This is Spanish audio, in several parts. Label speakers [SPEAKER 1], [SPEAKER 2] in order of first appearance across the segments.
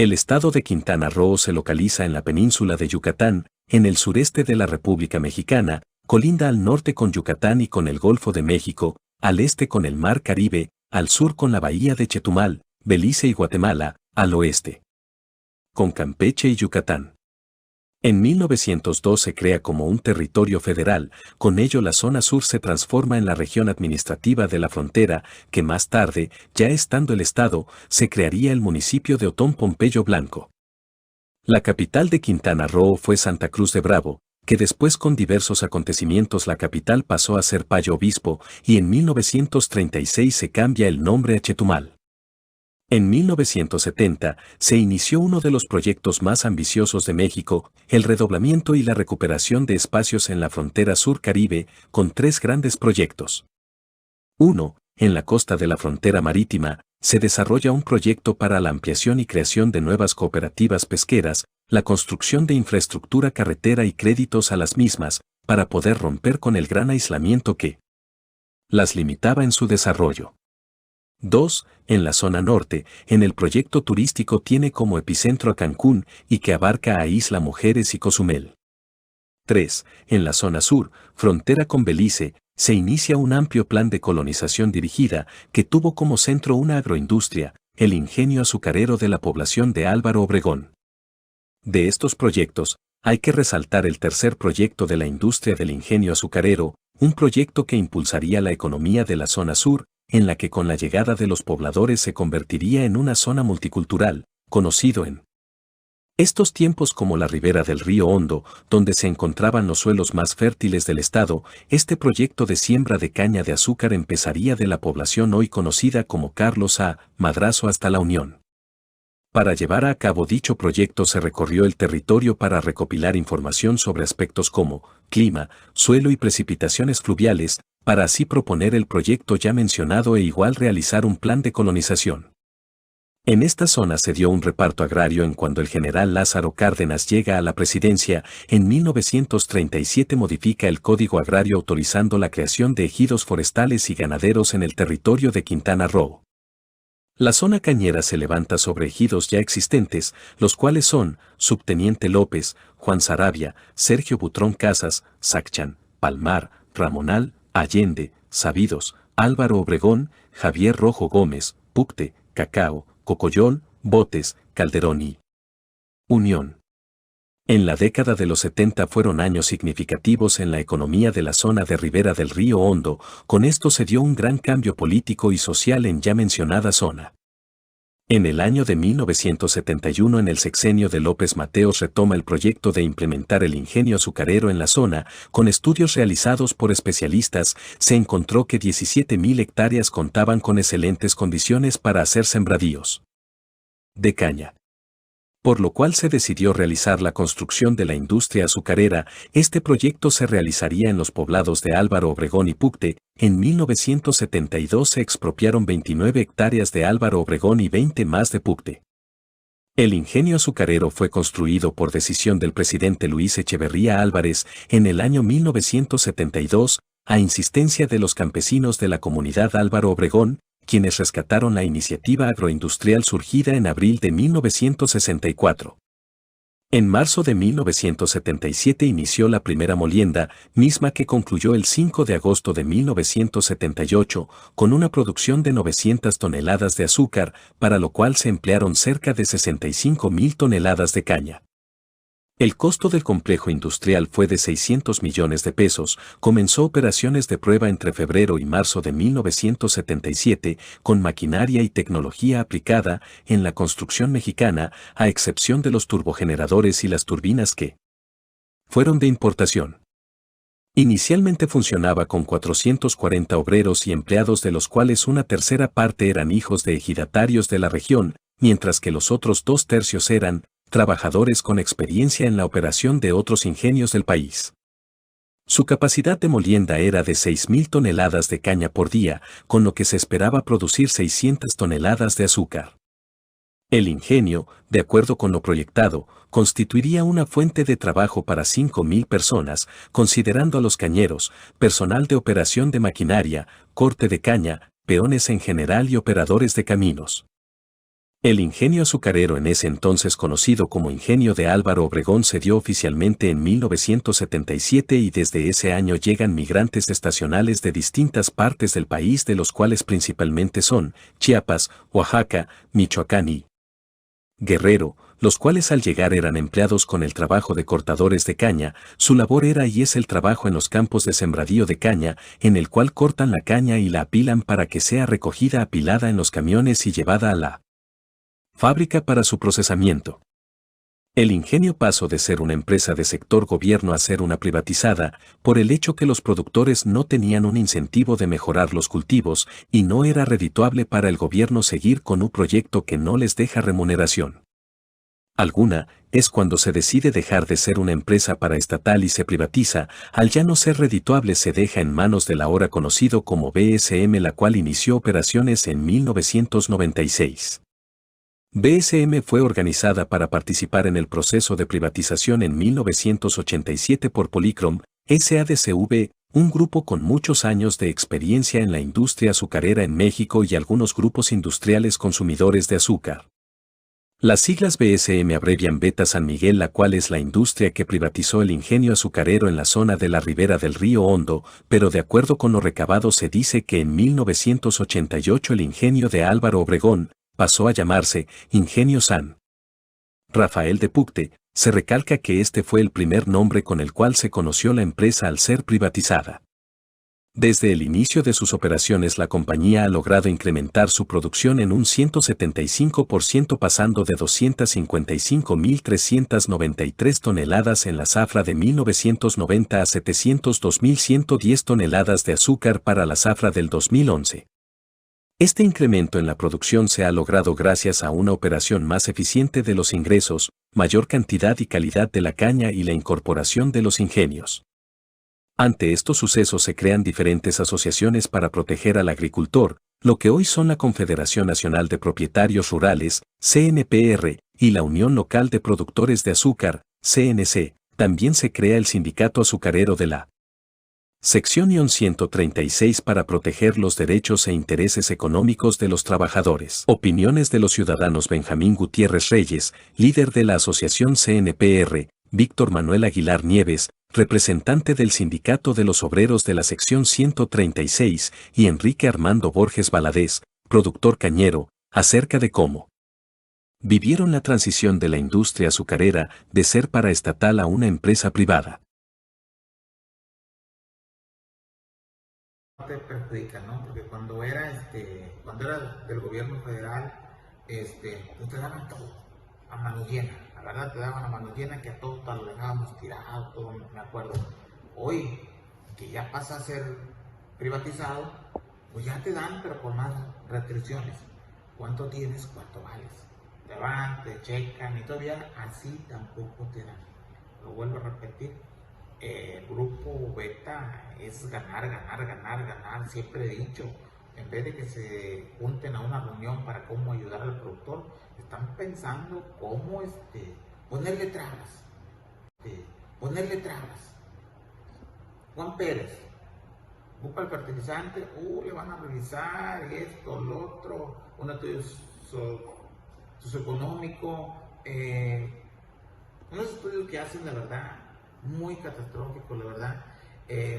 [SPEAKER 1] El estado de Quintana Roo se localiza en la península de Yucatán, en el sureste de la República Mexicana, colinda al norte con Yucatán y con el Golfo de México, al este con el Mar Caribe, al sur con la bahía de Chetumal, Belice y Guatemala, al oeste con Campeche y Yucatán. En 1902 se crea como un territorio federal, con ello la zona sur se transforma en la región administrativa de la frontera, que más tarde, ya estando el estado, se crearía el municipio de Otón Pompeyo Blanco. La capital de Quintana Roo fue Santa Cruz de Bravo, que después con diversos acontecimientos la capital pasó a ser Payo Obispo y en 1936 se cambia el nombre a Chetumal. En 1970 se inició uno de los proyectos más ambiciosos de México, el redoblamiento y la recuperación de espacios en la frontera sur Caribe, con 3 grandes proyectos. 1. En la costa de la frontera marítima, se desarrolla un proyecto para la ampliación y creación de nuevas cooperativas pesqueras, la construcción de infraestructura carretera y créditos a las mismas, para poder romper con el gran aislamiento que las limitaba en su desarrollo. 2. En la zona norte, en el proyecto turístico tiene como epicentro a Cancún y que abarca a Isla Mujeres y Cozumel. 3. En la zona sur, frontera con Belice, se inicia un amplio plan de colonización dirigida que tuvo como centro una agroindustria, el ingenio azucarero de la población de Álvaro Obregón. De estos proyectos, hay que resaltar el tercer proyecto de la industria del ingenio azucarero, un proyecto que impulsaría la economía de la zona sur, en la que con la llegada de los pobladores se convertiría en una zona multicultural, conocido en estos tiempos como la ribera del río Hondo, donde se encontraban los suelos más fértiles del estado. Este proyecto de siembra de caña de azúcar empezaría de la población hoy conocida como Carlos A. Madrazo hasta La Unión. Para llevar a cabo dicho proyecto se recorrió el territorio para recopilar información sobre aspectos como clima, suelo y precipitaciones fluviales, para así proponer el proyecto ya mencionado e igual realizar un plan de colonización. En esta zona se dio un reparto agrario en cuando el general Lázaro Cárdenas llega a la presidencia. En 1937 modifica el Código Agrario autorizando la creación de ejidos forestales y ganaderos en el territorio de Quintana Roo. La zona cañera se levanta sobre ejidos ya existentes, los cuales son Subteniente López, Juan Saravia, Sergio Butrón Casas, Sacchán, Palmar, Ramonal, Allende, Sabidos, Álvaro Obregón, Javier Rojo Gómez, Pucte, Cacao, Cocoyol, Botes, Calderón y Unión. En la década de los 70 fueron años significativos en la economía de la zona de ribera del río Hondo. Con esto se dio un gran cambio político y social en ya mencionada zona. En el año de 1971, en el sexenio de López Mateos, retoma el proyecto de implementar el ingenio azucarero en la zona. Con estudios realizados por especialistas, se encontró que 17.000 hectáreas contaban con excelentes condiciones para hacer sembradíos de caña, por lo cual se decidió realizar la construcción de la industria azucarera. Este proyecto se realizaría en los poblados de Álvaro Obregón y Pucte. En 1972 se expropiaron 29 hectáreas de Álvaro Obregón y 20 más de Pucte. El ingenio azucarero fue construido por decisión del presidente Luis Echeverría Álvarez en el año 1972, a insistencia de los campesinos de la comunidad Álvaro Obregón, quienes rescataron la iniciativa agroindustrial surgida en abril de 1964. En marzo de 1977 inició la primera molienda, misma que concluyó el 5 de agosto de 1978, con una producción de 900 toneladas de azúcar, para lo cual se emplearon cerca de 65.000 toneladas de caña. El costo del complejo industrial fue de 600 millones de pesos. Comenzó operaciones de prueba entre febrero y marzo de 1977, con maquinaria y tecnología aplicada en la construcción mexicana, a excepción de los turbogeneradores y las turbinas que fueron de importación. Inicialmente funcionaba con 440 obreros y empleados, de los cuales una tercera parte eran hijos de ejidatarios de la región, mientras que los otros 2/3 eran trabajadores con experiencia en la operación de otros ingenios del país. Su capacidad de molienda era de 6.000 toneladas de caña por día, con lo que se esperaba producir 600 toneladas de azúcar. El ingenio, de acuerdo con lo proyectado, constituiría una fuente de trabajo para 5.000 personas, considerando a los cañeros, personal de operación de maquinaria, corte de caña, peones en general y operadores de caminos. El ingenio azucarero, en ese entonces conocido como Ingenio de Álvaro Obregón, se dio oficialmente en 1977 y desde ese año llegan migrantes estacionales de distintas partes del país, de los cuales principalmente son Chiapas, Oaxaca, Michoacán y Guerrero, los cuales al llegar eran empleados con el trabajo de cortadores de caña. Su labor era y es el trabajo en los campos de sembradío de caña, en el cual cortan la caña y la apilan para que sea recogida apilada en los camiones y llevada a la fábrica para su procesamiento. El ingenio pasó de ser una empresa de sector gobierno a ser una privatizada, por el hecho que los productores no tenían un incentivo de mejorar los cultivos y no era redituable para el gobierno seguir con un proyecto que no les deja remuneración alguna. Es cuando se decide dejar de ser una empresa paraestatal y se privatiza. Al ya no ser redituable, se deja en manos del ahora conocido como BSM, la cual inició operaciones en 1996. BSM fue organizada para participar en el proceso de privatización en 1987 por Polycrom SADCV, un grupo con muchos años de experiencia en la industria azucarera en México y algunos grupos industriales consumidores de azúcar. Las siglas BSM abrevian Beta San Miguel, la cual es la industria que privatizó el ingenio azucarero en la zona de la ribera del río Hondo, pero de acuerdo con lo recabado se dice que en 1988 el ingenio de Álvaro Obregón pasó a llamarse Ingenio San Rafael de Pucte. Se recalca que este fue el primer nombre con el cual se conoció la empresa al ser privatizada. Desde el inicio de sus operaciones, la compañía ha logrado incrementar su producción en un 175%, pasando de 255.393 toneladas en la zafra de 1990 a 702.110 toneladas de azúcar para la zafra del 2011. Este incremento en la producción se ha logrado gracias a una operación más eficiente de los ingresos, mayor cantidad y calidad de la caña y la incorporación de los ingenios. Ante estos sucesos se crean diferentes asociaciones para proteger al agricultor, lo que hoy son la Confederación Nacional de Propietarios Rurales, CNPR, y la Unión Local de Productores de Azúcar, CNC. También se crea el Sindicato Azucarero de la Sección 136 para proteger los derechos e intereses económicos de los trabajadores. Opiniones de los ciudadanos: Benjamín Gutiérrez Reyes, líder de la Asociación CNPR, Víctor Manuel Aguilar Nieves, representante del Sindicato de los Obreros de la Sección 136, y Enrique Armando Borges Valadez, productor cañero, acerca de cómo vivieron la transición de la industria azucarera de ser paraestatal a una empresa privada.
[SPEAKER 2] Te perjudica, ¿no? Porque cuando era del gobierno federal, pues te daban todo a mano llena, la verdad te daban a mano llena, que a todos lo dejábamos tirado, todo, me acuerdo. Hoy, que ya pasa a ser privatizado, pues ya te dan, pero con más restricciones. ¿Cuánto tienes? ¿Cuánto vales? Te van, te checan y todavía así tampoco te dan. Lo vuelvo a repetir. El grupo Beta es ganar, ganar, ganar, ganar. Siempre he dicho, en vez de que se junten a una reunión para cómo ayudar al productor, están pensando cómo ponerle trabas. Ponerle trabas. Juan Pérez, busca el fertilizante, le van a revisar esto, lo otro, un estudio socioeconómico, unos estudios que hacen, la verdad, muy catastrófico, la verdad.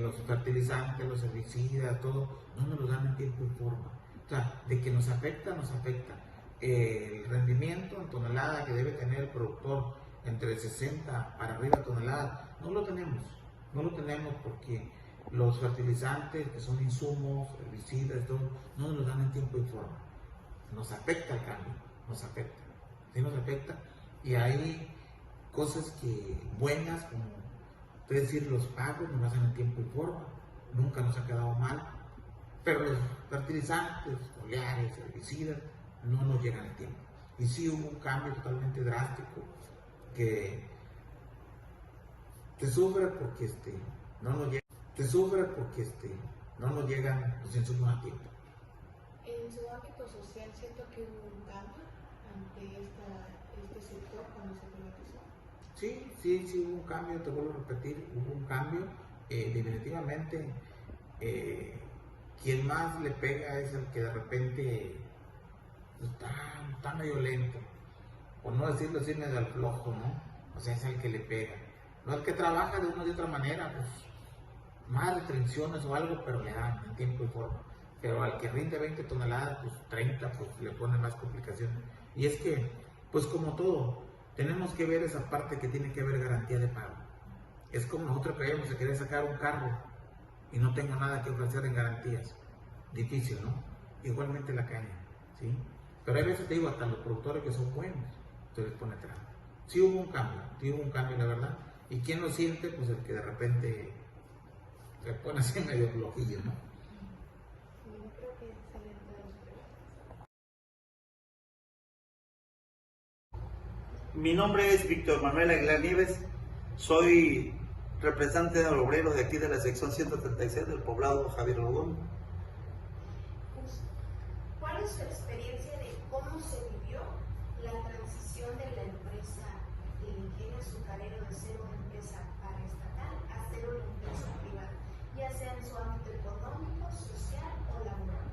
[SPEAKER 2] Los fertilizantes, los herbicidas, todo, no nos lo dan en tiempo y forma. O sea, de que nos afecta, nos afecta. El rendimiento en tonelada que debe tener el productor, entre 60 para arriba toneladas, no lo tenemos porque los fertilizantes, que son insumos, herbicidas, todo, no nos lo dan en tiempo y forma. Nos afecta el cambio, nos afecta, sí nos afecta. Y hay cosas buenas, como decir, los pagos nos hacen en tiempo y forma, nunca nos ha quedado mal, pero los fertilizantes, foliares, herbicidas, no nos llegan a tiempo. Y sí hubo un cambio totalmente drástico que te sufre porque no nos llegan los insumos a tiempo.
[SPEAKER 3] En su ámbito social, siento que hubo un cambio ante este sector cuando se privatizó.
[SPEAKER 2] Sí, hubo un cambio, te vuelvo a repetir, hubo un cambio. Definitivamente, quien más le pega es el que de repente está medio lento, por no decirlo así, medio al flojo, ¿no? O sea, es el que le pega. No el que trabaja de una u otra manera, pues más restricciones o algo, pero le dan en tiempo y forma. Pero al que rinde 20 toneladas, pues 30, pues le pone más complicaciones. Y es que, pues como todo, tenemos que ver esa parte que tiene que haber garantía de pago. Es como nosotros creemos que querer sacar un carro y no tengo nada que ofrecer en garantías. Difícil, ¿no? Igualmente la caña, ¿sí? Pero hay veces, te digo, hasta los productores que son buenos, se les pone trampa. Sí hubo un cambio, la verdad. ¿Y quién lo siente? Pues el que de repente se pone así medio flojillo, ¿no?
[SPEAKER 3] Yo creo que salen todas las preguntas.
[SPEAKER 4] Mi nombre es Víctor Manuel Aguilar Nieves, soy representante de los obreros de aquí de la sección 136 del poblado Javier Logón.
[SPEAKER 5] ¿Cuál es su experiencia de cómo se vivió la transición de la empresa del ingenio azucarero de ser una empresa paraestatal a ser una empresa privada, ya sea en su ámbito económico, social o laboral?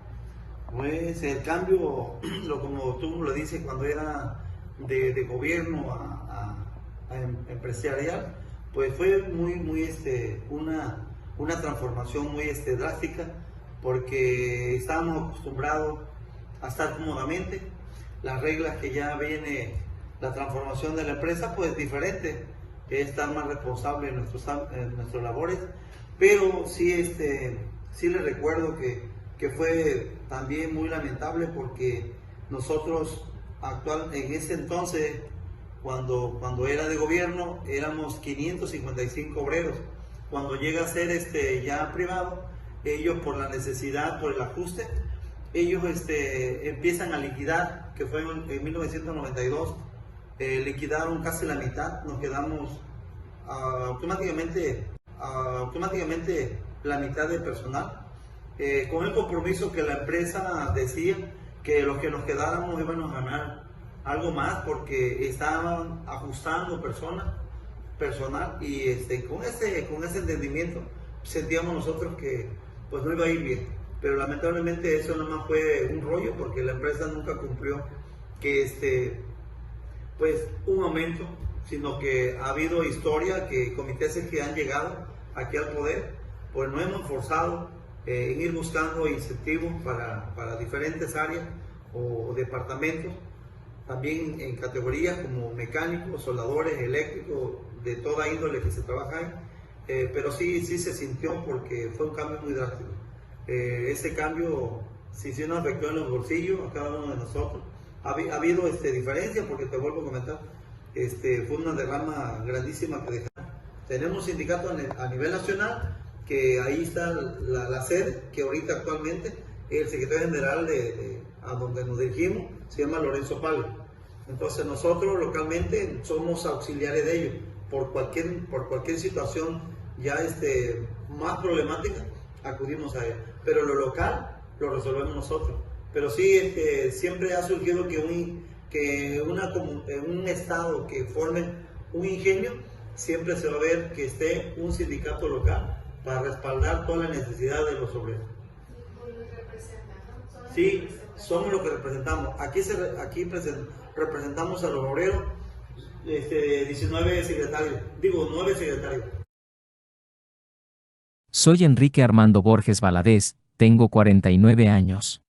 [SPEAKER 4] Pues el cambio, como tú lo dices, cuando era de gobierno a empresarial, pues fue una transformación muy drástica, porque estábamos acostumbrados a estar cómodamente. Las reglas que ya viene la transformación de la empresa, pues diferente, es estar más responsable en nuestras labores, pero sí, sí les recuerdo que fue también muy lamentable, porque nosotros en ese entonces, cuando era de gobierno, éramos 555 obreros. Cuando llega a ser ya privado, ellos por la necesidad, por el ajuste, ellos empiezan a liquidar, que fue en 1992, liquidaron casi la mitad, nos quedamos automáticamente la mitad de personal, con el compromiso que la empresa decía que los que nos quedáramos íbamos a ganar algo más, porque estaban ajustando personal, y con ese entendimiento sentíamos nosotros que pues no iba a ir bien. Pero lamentablemente eso nada más fue un rollo, porque la empresa nunca cumplió que pues un aumento, sino que ha habido historia que comités que han llegado aquí al poder, pues no hemos forzado en ir buscando incentivos para diferentes áreas o departamentos, también en categorías como mecánicos, soldadores, eléctricos, de toda índole que se trabaja ahí, pero sí se sintió, porque fue un cambio muy drástico. Ese cambio sí nos afectó en los bolsillos a cada uno de nosotros. Ha habido diferencias, porque te vuelvo a comentar, fue una derrama grandísima que dejaron. Tenemos un sindicato a nivel nacional, que ahí está la sede, que ahorita actualmente el secretario general a donde nos dirigimos se llama Lorenzo Palo. Entonces nosotros localmente somos auxiliares de ellos. Por cualquier situación ya más problemática, acudimos a él. Pero lo local lo resolvemos nosotros. Pero sí, siempre ha surgido que un estado que forme un ingenio, siempre se va a ver que esté un sindicato local para respaldar toda la necesidad de los obreros.
[SPEAKER 3] Los representan, ¿no?
[SPEAKER 4] Sí, somos los que representamos. Aquí representamos a los obreros, 9 secretarios.
[SPEAKER 6] Soy Enrique Armando Borges Valadez, tengo 49 años.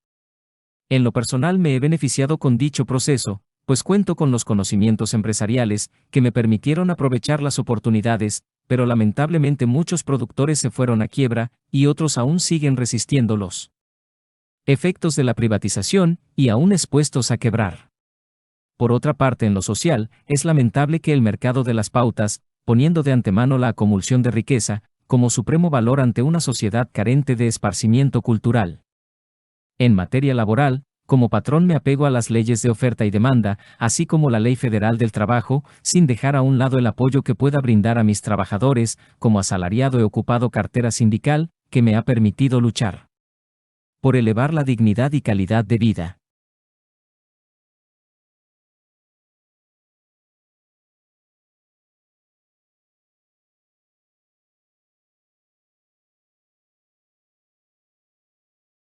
[SPEAKER 6] En lo personal me he beneficiado con dicho proceso, pues cuento con los conocimientos empresariales que me permitieron aprovechar las oportunidades, pero lamentablemente muchos productores se fueron a quiebra y otros aún siguen resistiendo los efectos de la privatización y aún expuestos a quebrar. Por otra parte, en lo social, es lamentable que el mercado de las pautas, poniendo de antemano la acumulación de riqueza como supremo valor ante una sociedad carente de esparcimiento cultural. En materia laboral, como patrón me apego a las leyes de oferta y demanda, así como la Ley Federal del Trabajo, sin dejar a un lado el apoyo que pueda brindar a mis trabajadores, como asalariado he ocupado cartera sindical, que me ha permitido luchar por elevar la dignidad y calidad de vida.